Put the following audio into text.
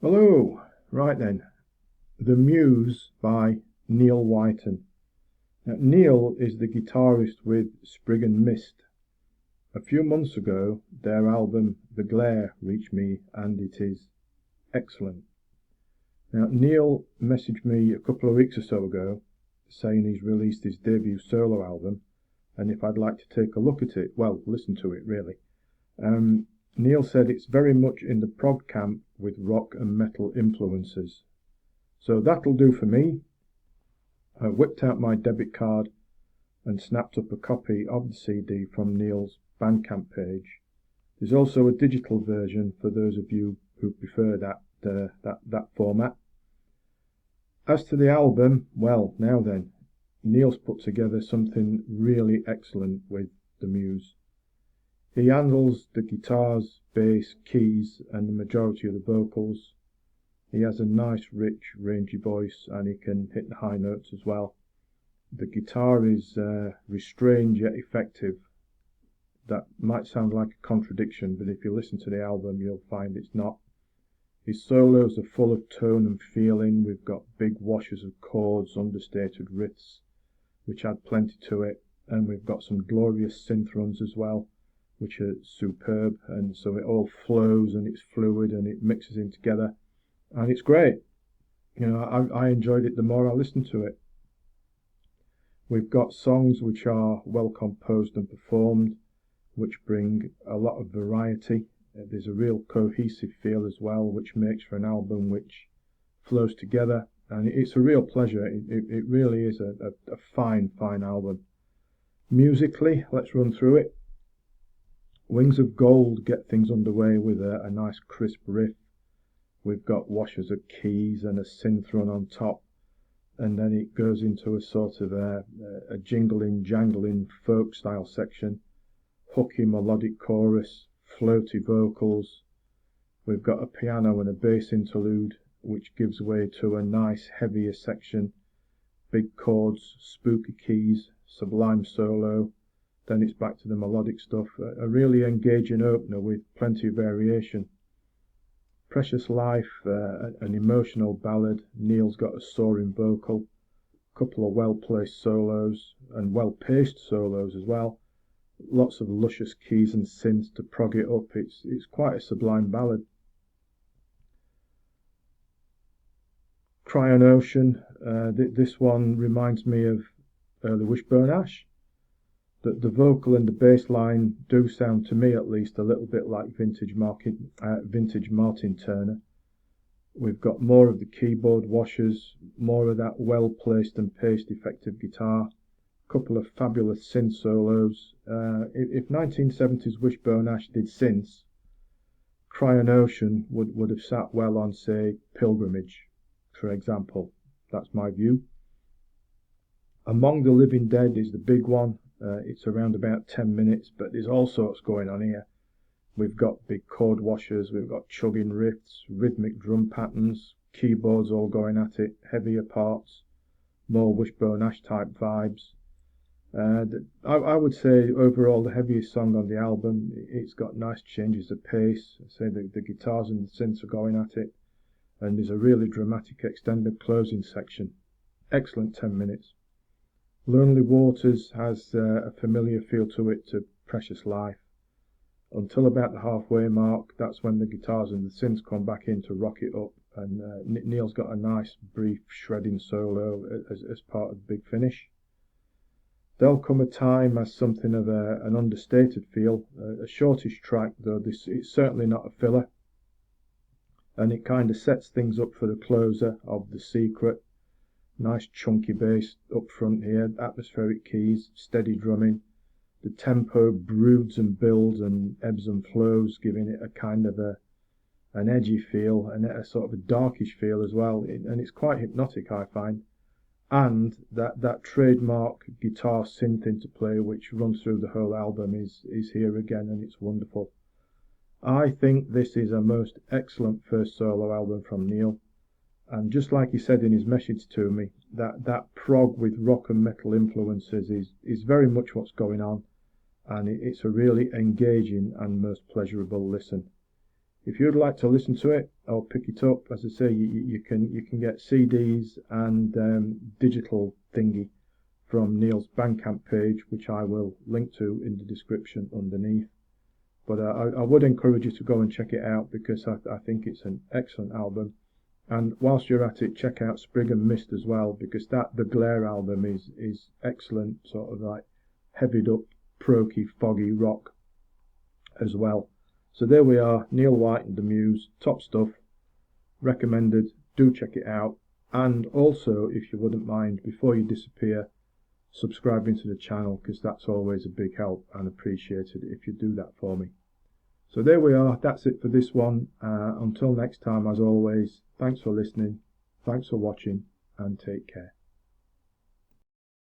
Hello, right then, The Muse by Neil Wighton. Now, Neil is the guitarist with Spriggan Mist. A few months ago, their album The Glare reached me, and it is excellent. Now, Neil messaged me a couple of weeks or so ago saying he's released his debut solo album, and if I'd like to take a look at it, well, listen to it really. Neil said it's very much in the prog camp with rock and metal influences. So that'll do for me. I whipped out my debit card and snapped up a copy of the CD from Neil's BandCamp page. There's also a digital version for those of you who prefer that format. As to the album, well, now then, Neil's put together something really excellent with The Muse. He handles the guitars, bass, keys, and the majority of the vocals. He has a nice, rich, rangy voice, and he can hit the high notes as well. The guitar is restrained yet effective. That might sound like a contradiction, but if you listen to the album, you'll find it's not. His solos are full of tone and feeling. We've got big washes of chords, understated riffs, which add plenty to it, and we've got some glorious synth runs as well, which are superb, and so it all flows and it's fluid and it mixes in together, and it's great. You know, I enjoyed it the more I listened to it. We've got songs which are well composed and performed, which bring a lot of variety. There's a real cohesive feel as well, which makes for an album which flows together, and it's a real pleasure. It really is a fine album. Musically, let's run through it. Wings of Gold get things underway with a nice crisp riff. We've got washes of keys and a synth run on top, and then it goes into a sort of a jingling, jangling folk style section, hooky melodic chorus, floaty vocals. We've got a piano and a bass interlude, which gives way to a nice heavier section, big chords, spooky keys, sublime solo. Then it's back to the melodic stuff, a really engaging opener with plenty of variation. Precious Life, an emotional ballad. Neil's got a soaring vocal, a couple of well-placed solos, and well-paced solos as well. Lots of luscious keys and synths to prog it up. It's quite a sublime ballad. Cry on Ocean, this one reminds me of early Wishbone Ash. The vocal and the bass line do sound, to me at least, a little bit like vintage Martin Turner. We've got more of the keyboard washers, more of that well-placed and paced effective guitar, a couple of fabulous synth solos. If 1970s Wishbone Ash did synths, Cry on Ocean would have sat well on, say, Pilgrimage, for example. That's my view. Among the Living Dead is the big one. It's around about 10 minutes, but there's all sorts going on here. We've got big chord washers, we've got chugging riffs, rhythmic drum patterns, keyboards all going at it, heavier parts, more Wishbone Ash type vibes. I would say overall the heaviest song on the album. It's got nice changes of pace. Say the guitars and the synths are going at it, and there's a really dramatic extended closing section. Excellent 10 minutes. Lonely Waters has a familiar feel to it to Precious Life. Until about the halfway mark, that's when the guitars and the synths come back in to rock it up, and Neil's got a nice brief shredding solo as part of the big finish. There'll Come a Time has something of an understated feel, a shortish track, though it's certainly not a filler, and it kind of sets things up for the closer of The Secret. Nice chunky bass up front here, atmospheric keys, steady drumming. The tempo broods and builds and ebbs and flows, giving it a kind of an edgy feel and a sort of a darkish feel as well. And it's quite hypnotic, I find. And that trademark guitar synth interplay which runs through the whole album is here again, and it's wonderful. I think this is a most excellent first solo album from Neil. And just like he said in his message to me, that prog with rock and metal influences is very much what's going on, and it's a really engaging and most pleasurable listen. If you'd like to listen to it or pick it up, as I say, you can get CDs and digital thingy from Neil's Bandcamp page, which I will link to in the description underneath. But I would encourage you to go and check it out, because I think it's an excellent album. And whilst you're at it, check out Spriggan Mist as well, because the Glare album is excellent, sort of like heavied up, prokey, foggy rock as well. So there we are, Neil Wighton The Muse, top stuff, recommended, do check it out. And also, if you wouldn't mind, before you disappear, subscribing to the channel, because that's always a big help and appreciated if you do that for me. So there we are, that's it for this one. Until next time, as always, thanks for listening, thanks for watching, and take care.